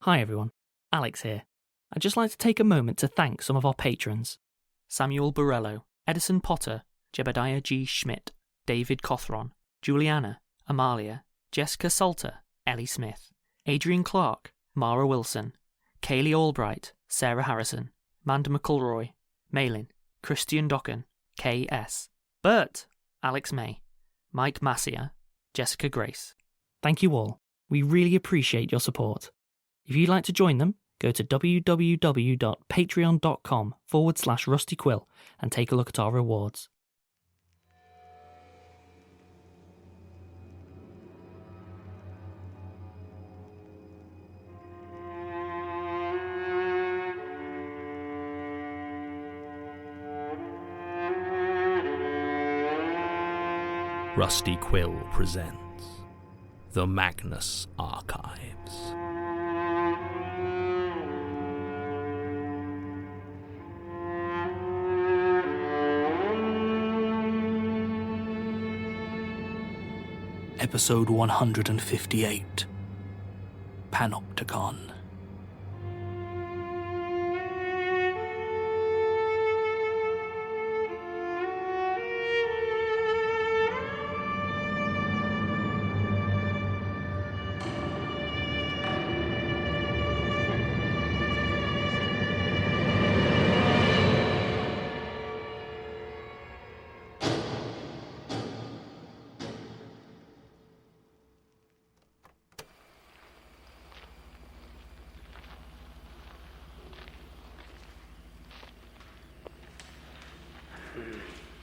Hi everyone, Alex here. I'd just like to take a moment to thank some of our patrons. Samuel Borello, Edison Potter, Jebediah G. Schmidt, David Cothron, Juliana, Amalia, Jessica Salter, Ellie Smith, Adrian Clark, Mara Wilson, Kaylee Albright, Sarah Harrison, Manda McElroy, Malin, Christian Docken, K.S., Bert, Alex May, Mike Massia, Jessica Grace. Thank you all. We really appreciate your support. If you'd like to join them, go to www.patreon.com/rustyquill and take a look at our rewards. Rusty Quill presents The Magnus Archives. Episode 158, Panopticon.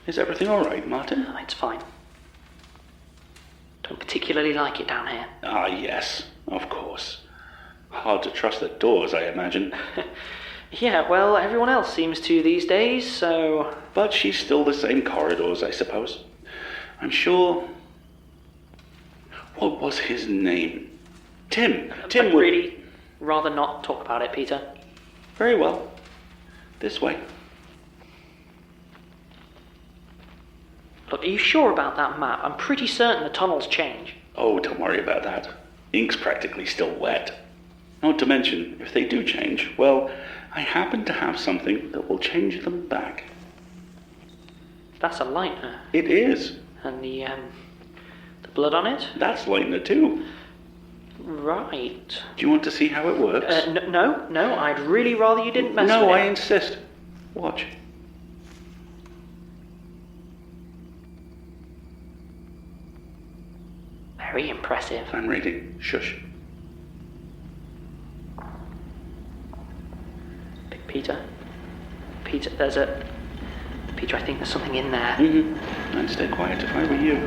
Is everything all right, Martin? Oh, it's fine. Don't particularly like it down here. Ah, yes, of course. Hard to trust the doors, I imagine. Yeah, well, everyone else seems to these days, so... But she's still the same corridors, I suppose. I'm sure... What was his name? Tim. Tim I'd really rather not talk about it, Peter. Very well. This way. Look, are you sure about that map? I'm pretty certain the tunnels change. Oh, don't worry about that. Ink's practically still wet. Not to mention, if they do change, well, I happen to have something that will change them back. That's a lightner. It is. And the blood on it? That's lightner too. Right. Do you want to see how it works? No, I'd really rather you didn't mess with it. No, I insist. Watch. Very impressive. I'm ready. Shush. Peter, there's a... Peter, I think there's something in there. Mm-hmm. I'd stay quiet if I were you.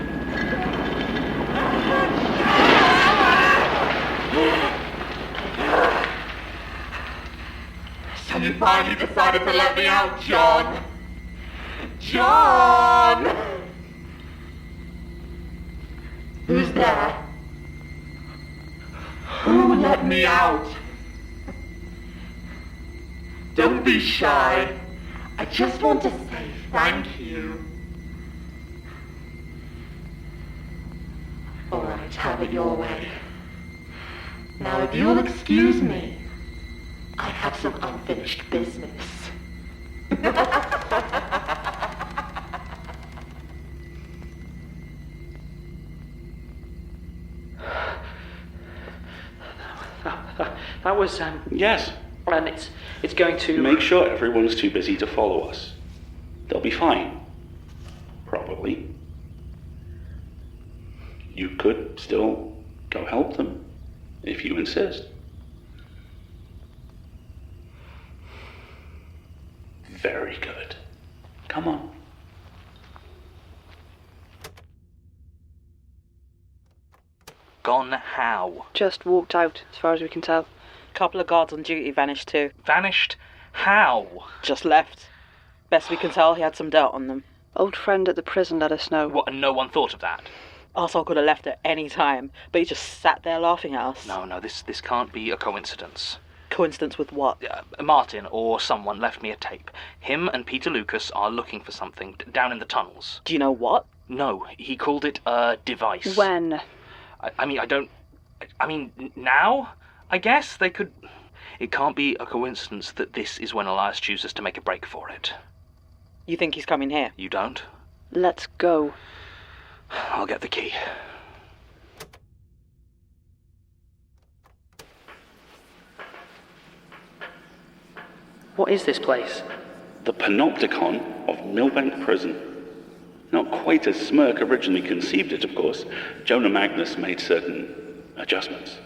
So you finally decided to let me out, John? John! Who's there? Who let me out? Don't be shy. I just want to say thank you. All right, have it your way. Now, if you'll excuse me, I have some unfinished business. That was, Yes. And it's going to... Make sure everyone's too busy to follow us. They'll be fine. Probably. You could still go help them, if you insist. Very good. Come on. Gone how? Just walked out, as far as we can tell. Couple of guards on duty vanished too. Vanished? How? Just left. Best we can tell, he had some dirt on them. Old friend at the prison let us know. What, and no one thought of that? Arsehole could have left at any time, but he just sat there laughing at us. No, this can't be a coincidence. Coincidence with what? Martin or someone left me a tape. Him and Peter Lukas are looking for something down in the tunnels. Do you know what? No, he called it a device. When? I mean, now? I guess they could... It can't be a coincidence that this is when Elias chooses to make a break for it. You think he's coming here? You don't? Let's go. I'll get the key. What is this place? The Panopticon of Millbank Prison. Not quite as Smirk originally conceived it, of course. Jonah Magnus made certain adjustments.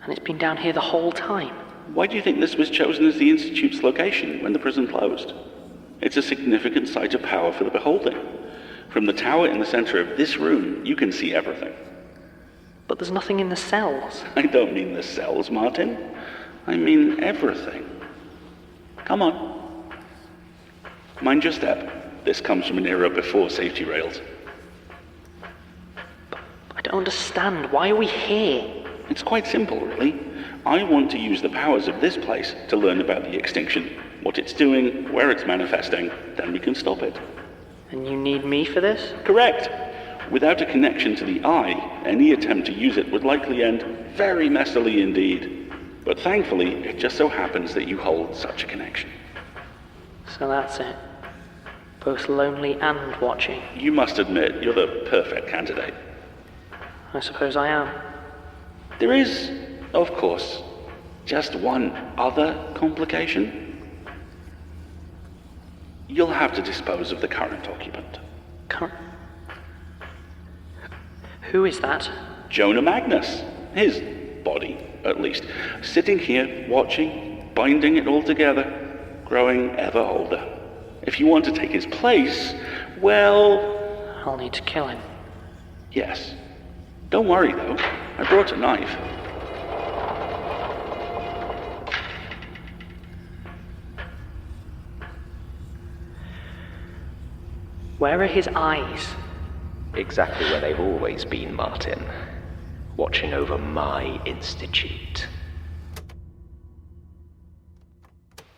And it's been down here the whole time. Why do you think this was chosen as the Institute's location when the prison closed? It's a significant site of power for the beholding. From the tower in the center of this room, you can see everything. But there's nothing in the cells. I don't mean the cells, Martin. I mean everything. Come on. Mind your step. This comes from an era before safety rails. I don't understand. Why are we here? It's quite simple, really. I want to use the powers of this place to learn about the extinction, what it's doing, where it's manifesting, then we can stop it. And you need me for this? Correct. Without a connection to the eye, any attempt to use it would likely end very messily indeed. But thankfully, it just so happens that you hold such a connection. So that's it. Both lonely and watching. You must admit, you're the perfect candidate. I suppose I am. There is, of course, just one other complication. You'll have to dispose of the current occupant. Who is that? Jonah Magnus. His body, at least. Sitting here, watching, binding it all together, growing ever older. If you want to take his place, well... I'll need to kill him. Yes. Don't worry, though. I brought a knife. Where are his eyes? Exactly where they've always been, Martin. Watching over my institute.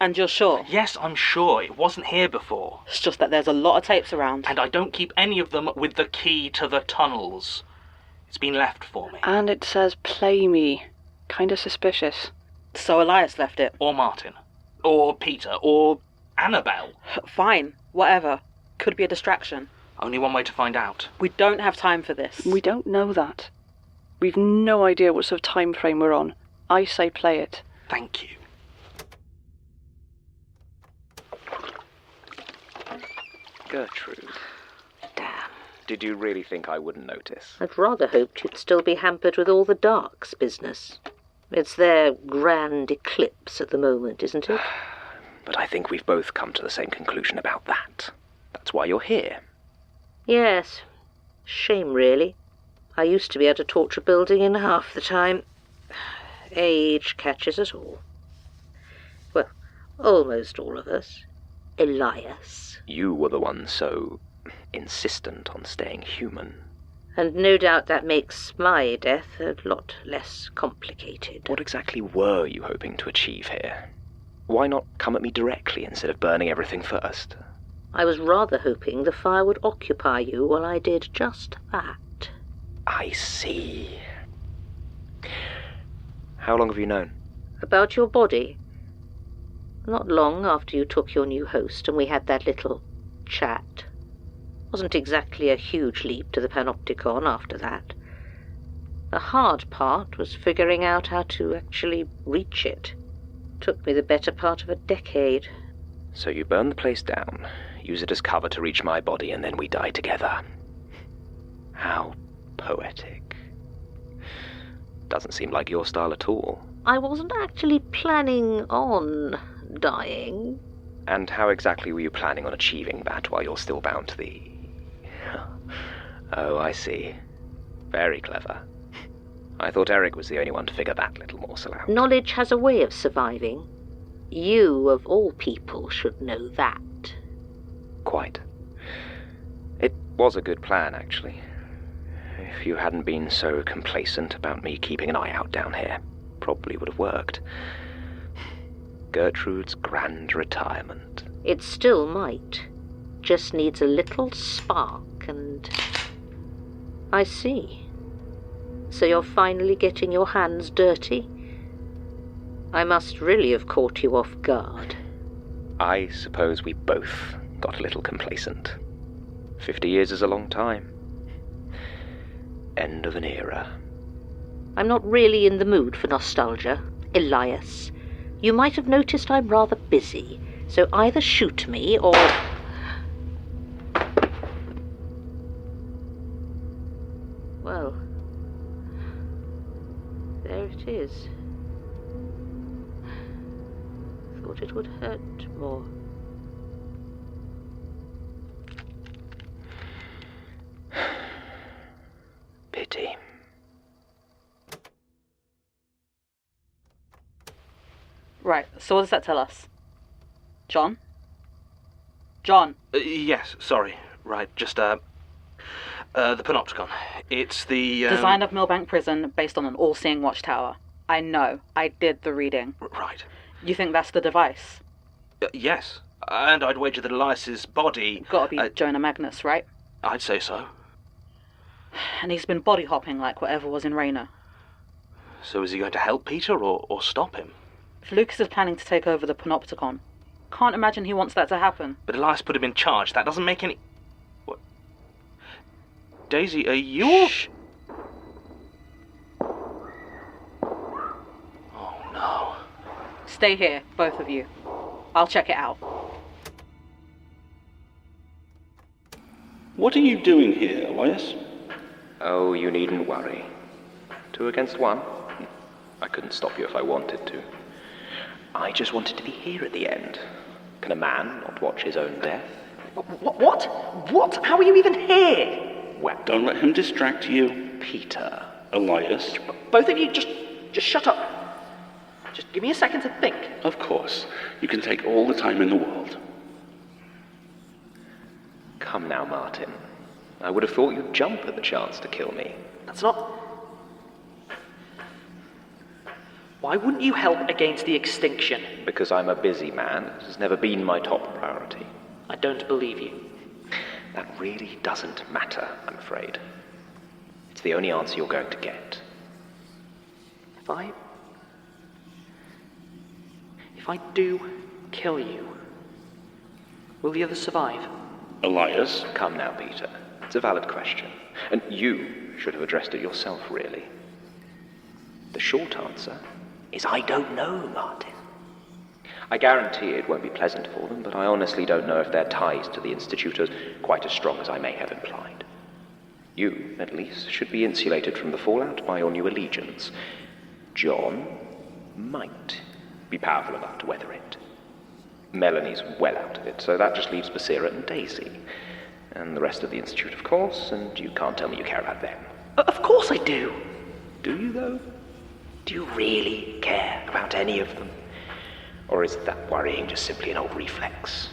And you're sure? Yes, I'm sure. It wasn't here before. It's just that there's a lot of tapes around. And I don't keep any of them with the key to the tunnels. It's been left for me. And it says play me. Kinda suspicious. So Elias left it. Or Martin. Or Peter. Or Annabelle. Fine. Whatever. Could be a distraction. Only one way to find out. We don't have time for this. We don't know that. We've no idea what sort of time frame we're on. I say play it. Thank you. Gertrude. Damn. Did you really think I wouldn't notice? I'd rather hoped you'd still be hampered with all the Dark's business. It's their grand eclipse at the moment, isn't it? But I think we've both come to the same conclusion about that. That's why you're here. Yes. Shame, really. I used to be able to torch a building in half the time. Age catches us all. Well, almost all of us. Elias. You were the one so insistent on staying human. And no doubt that makes my death a lot less complicated. What exactly were you hoping to achieve here? Why not come at me directly instead of burning everything first? I was rather hoping the fire would occupy you while I did just that. I see. How long have you known? About your body? Not long after you took your new host and we had that little chat. Wasn't exactly a huge leap to the Panopticon after that. The hard part was figuring out how to actually reach it. Took me the better part of a decade. So you burn the place down, use it as cover to reach my body, and then we die together. How poetic. Doesn't seem like your style at all. I wasn't actually planning on dying. And how exactly were you planning on achieving that while you're still bound to the... Oh, I see. Very clever. I thought Eric was the only one to figure that little morsel out. Knowledge has a way of surviving. You, of all people, should know that. Quite. It was a good plan, actually. If you hadn't been so complacent about me keeping an eye out down here, probably would have worked. Gertrude's grand retirement. It still might. Just needs a little spark and... I see. So you're finally getting your hands dirty? I must really have caught you off guard. I suppose we both got a little complacent. 50 years is a long time. End of an era. I'm not really in the mood for nostalgia, Elias. You might have noticed I'm rather busy, so either shoot me or... Well, there it is. Thought it would hurt more. Pity. Right, so what does that tell us? John? John? Yes, sorry. Right, just, the Panopticon. It's the, Design of Millbank Prison based on an all-seeing watchtower. I know. I did the reading. Right. You think that's the device? Yes. And I'd wager that Elias's body... Gotta be Jonah Magnus, right? I'd say so. And he's been body hopping like whatever was in Renée. So is he going to help Peter or stop him? If Lukas is planning to take over the Panopticon, can't imagine he wants that to happen. But Elias put him in charge. That doesn't make any... What? Daisy, are you... Shh. Oh, no. Stay here, both of you. I'll check it out. What are you doing here, Elias? Oh, you needn't worry. 2 against 1? I couldn't stop you if I wanted to. I just wanted to be here at the end. Can a man not watch his own death? What? What? How are you even here? Well, Don't let him distract you. Peter. Elias. Both of you, just shut up. Just give me a second to think. Of course. You can take all the time in the world. Come now, Martin. I would have thought you'd jump at the chance to kill me. That's not... Why wouldn't you help against the extinction? Because I'm a busy man. It has never been my top priority. I don't believe you. That really doesn't matter, I'm afraid. It's the only answer you're going to get. If I do kill you, will the others survive? Elias. Come now, Peter. It's a valid question. And you should have addressed it yourself, really. The short answer is I don't know, Martin. I guarantee it won't be pleasant for them, but I honestly don't know if their ties to the Institute are quite as strong as I may have implied. You, at least, should be insulated from the fallout by your new allegiance. John might be powerful enough to weather it. Melanie's well out of it, so that just leaves Basira and Daisy. And the rest of the Institute, of course, and you can't tell me you care about them. Of course I do. Do you, though? Do you really care about any of them? Or is that worrying just simply an old reflex?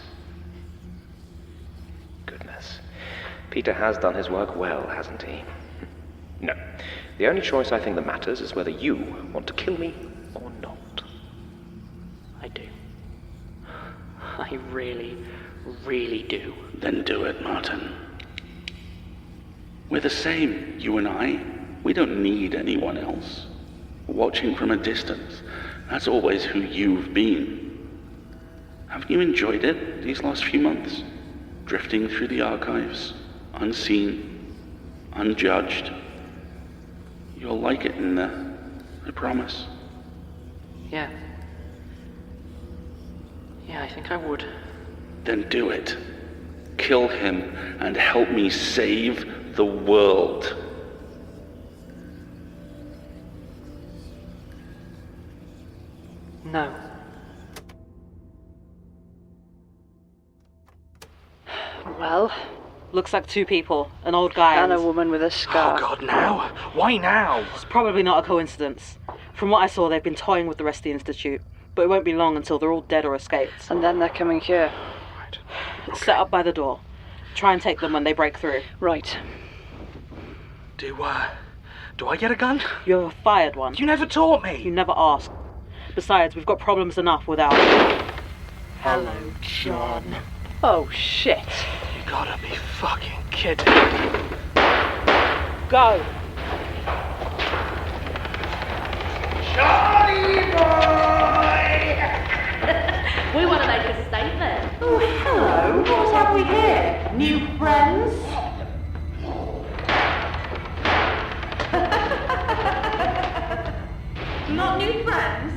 Goodness. Peter has done his work well, hasn't he? No. The only choice I think that matters is whether you want to kill me or not. I do. I really, really do. Then do it, Martin. We're the same, you and I. We don't need anyone else. Watching from a distance, that's always who you've been. Haven't you enjoyed it these last few months? Drifting through the archives, unseen, unjudged. You'll like it in there, I promise. Yeah. Yeah, I think I would. Then do it. Kill him and help me save the world. No. Well, looks like 2 people. An old guy And a woman with a scar. Oh, God, now? Why now? It's probably not a coincidence. From what I saw, they've been toying with the rest of the Institute, but it won't be long until they're all dead or escaped. And then they're coming here. Right. Set up by the door. Try and take them when they break through. Right. Do I get a gun? You ever fired one? You never taught me. You never asked. Besides, we've got problems enough without... Hello, John. Oh, shit. You gotta be fucking kidding. Go! Johnny boy! New friends? Not new friends?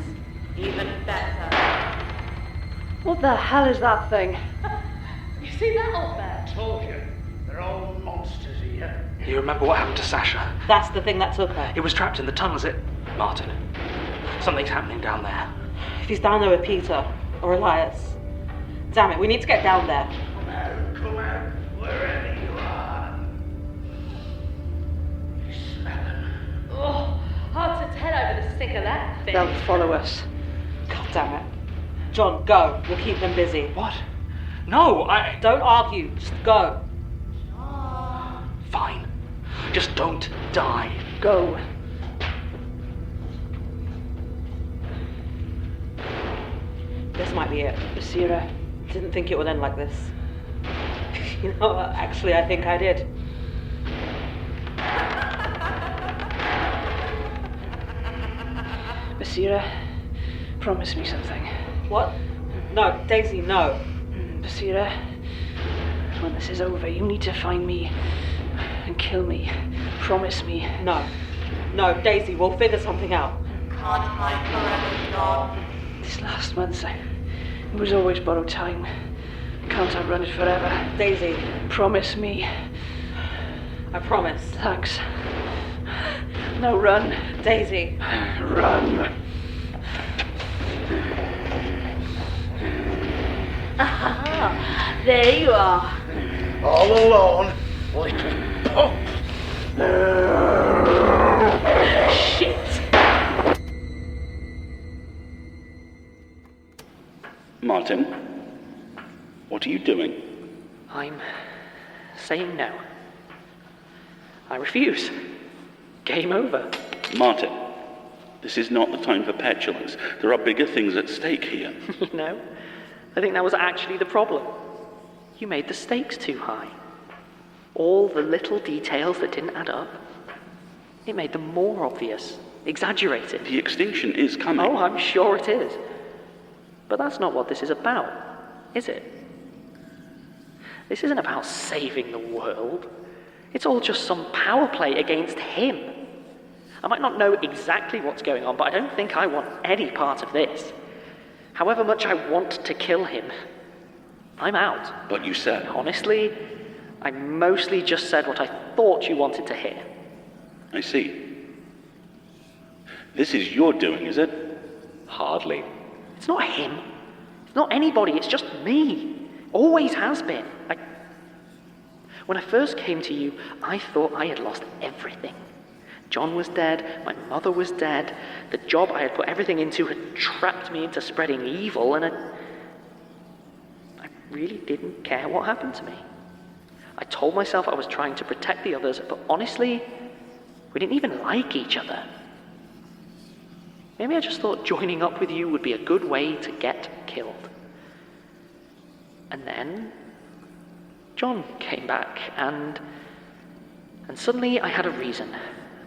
Even better. What the hell is that thing? You see that up there? Told you, they're all monsters here. You remember what happened to Sasha? That's the thing that took her. It was trapped in the tunnel, is it? Martin, something's happening down there. If he's down there with Peter or Elias. Damn it, we need to get down there. Come out, wherever you are. You smell them. Oh, hard to tell over the stick of that thing. They'll follow us. God damn it. John, go. We'll keep them busy. What? No, Don't argue. Just go. Fine. Just don't die. Go. This might be it. Basira. Didn't think it would end like this. You know, actually, I think I did. Basira, promise me something. What? No, Daisy, no. Basira, when this is over, you need to find me and kill me. Promise me. No. No, Daisy, we'll figure something out. Can't hide forever, John. These last months, it was always borrowed time. Can't outrun it forever. Daisy. Promise me. I promise. Thanks. Now run. Daisy. Run. Aha, there you are. All alone, little pup. Shit. Martin, what are you doing? I'm saying no. I refuse. Game over. Martin, this is not the time for petulance. There are bigger things at stake here. You know, I think that was actually the problem. You made the stakes too high. All the little details that didn't add up. It made them more obvious, exaggerated. The extinction is coming. Oh, I'm sure it is. But that's not what this is about, is it? This isn't about saving the world. It's all just some power play against him. I might not know exactly what's going on, but I don't think I want any part of this. However much I want to kill him, I'm out. But you said... Honestly, I mostly just said what I thought you wanted to hear. I see. This is your doing, is it? Hardly. It's not him. It's not anybody. It's just me. Always has been. When I first came to you, I thought I had lost everything. John was dead. My mother was dead. The job I had put everything into had trapped me into spreading evil, and I really didn't care what happened to me. I told myself I was trying to protect the others, but honestly, we didn't even like each other. Maybe I just thought joining up with you would be a good way to get killed. And then John came back, and suddenly I had a reason.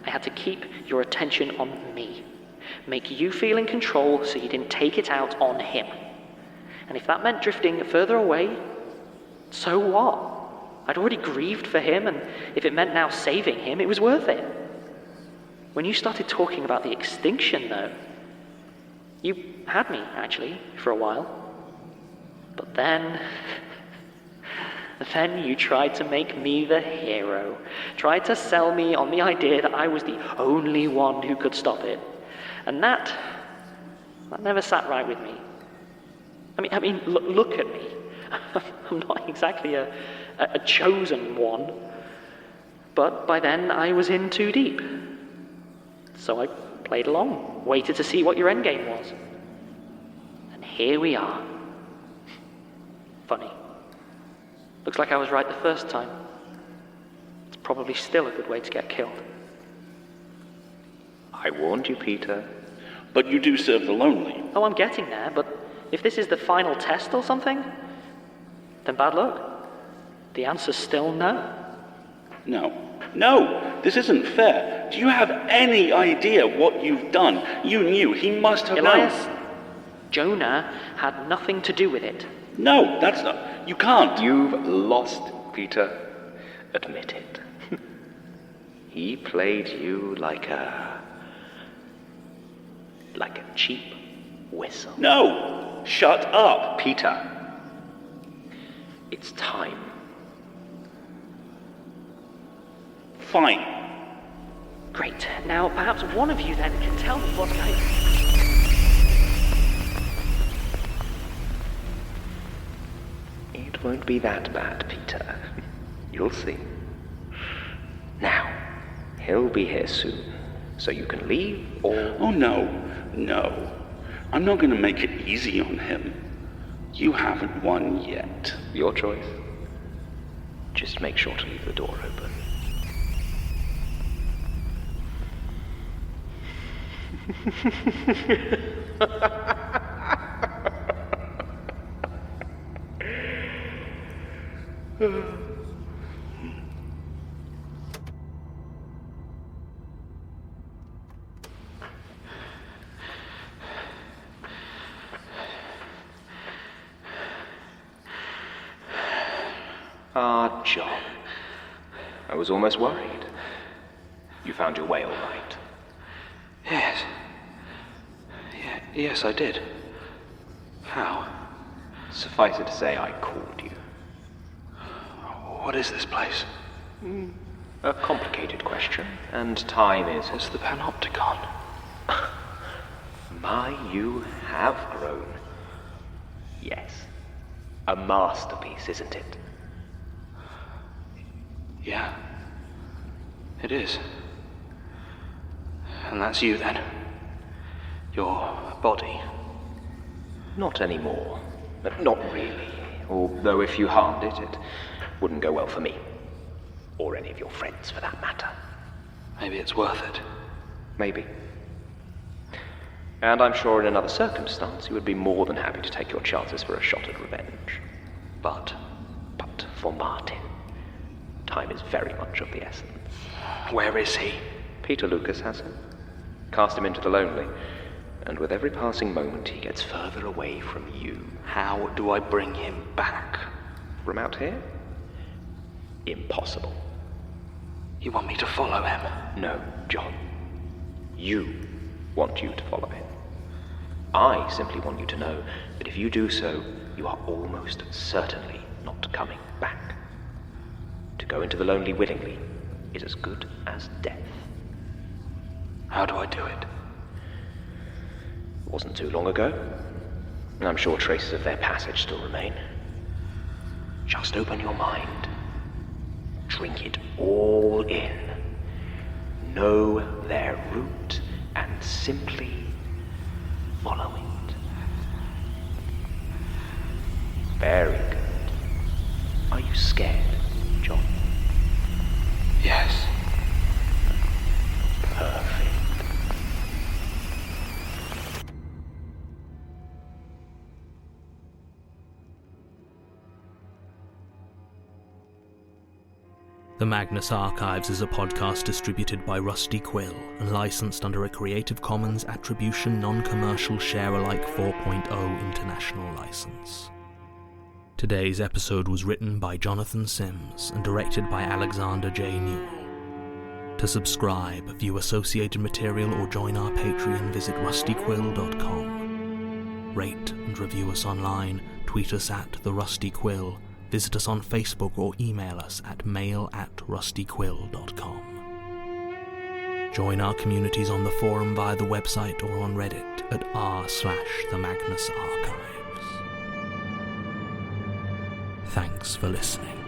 I had to keep your attention on me. Make you feel in control so you didn't take it out on him. And if that meant drifting further away, so what? I'd already grieved for him, and if it meant now saving him, it was worth it. When you started talking about the extinction, though, you had me, actually, for a while. But then you tried to make me the hero. Tried to sell me on the idea that I was the only one who could stop it. And that never sat right with me. I mean, look at me. I'm not exactly a chosen one. But by then, I was in too deep. So I played along, waited to see what your endgame was. And here we are. Funny. Looks like I was right the first time. It's probably still a good way to get killed. I warned you, Peter. But you do serve the lonely. Oh, I'm getting there, but if this is the final test or something, then bad luck. The answer's still no. No, this isn't fair. Do you have any idea what you've done? You knew. He must have Elias, known. Jonah had nothing to do with it. No, that's not... You can't. You've lost Peter. Admit it. He played you like a cheap whistle. No! Shut up! Peter. It's time. Fine. Great. Now, perhaps one of you then can tell me what It won't be that bad, Peter. You'll see. Now, he'll be here soon, so you can leave or... Oh, no. I'm not going to make it easy on him. You haven't won yet. Your choice. Just make sure to leave the door open. Ah, John. I was almost worried. You found your way all right. Yes. Yes, I did. How? Suffice it to say, I called you. What is this place? A complicated question, and time is... It's the Panopticon. My, you have grown. Yes. A masterpiece, isn't it? Yeah. It is. And that's you then? Your body? Not anymore. Not really. Although if you harmed it, it wouldn't go well for me. Or any of your friends, for that matter. Maybe it's worth it. Maybe. And I'm sure in another circumstance you would be more than happy to take your chances for a shot at revenge. But for Martin, time is very much of the essence. Where is he? Peter Lukas has him. Cast him into the lonely, and with every passing moment he gets further away from you. How do I bring him back? From out here? Impossible. You want me to follow him? No, John. You want you to follow him. I simply want you to know that if you do so, you are almost certainly not coming back. To go into the lonely willingly is as good as death. How do I do it? It wasn't too long ago. I'm sure traces of their passage still remain. Just open your mind. Drink it all in. Know their route and simply follow it. Very good. Are you scared, John? Yes. Perfect. The Magnus Archives is a podcast distributed by Rusty Quill and licensed under a Creative Commons Attribution Non-Commercial Share-alike 4.0 International License. Today's episode was written by Jonathan Sims and directed by Alexander J. Newall. To subscribe, view associated material or join our Patreon, visit rustyquill.com. Rate and review us online, tweet us at @TheRustyQuill, visit us on Facebook or email us at mail@rustyquill.com. Join our communities on the forum via the website or on Reddit at r/the Magnus Archives. Thanks for listening.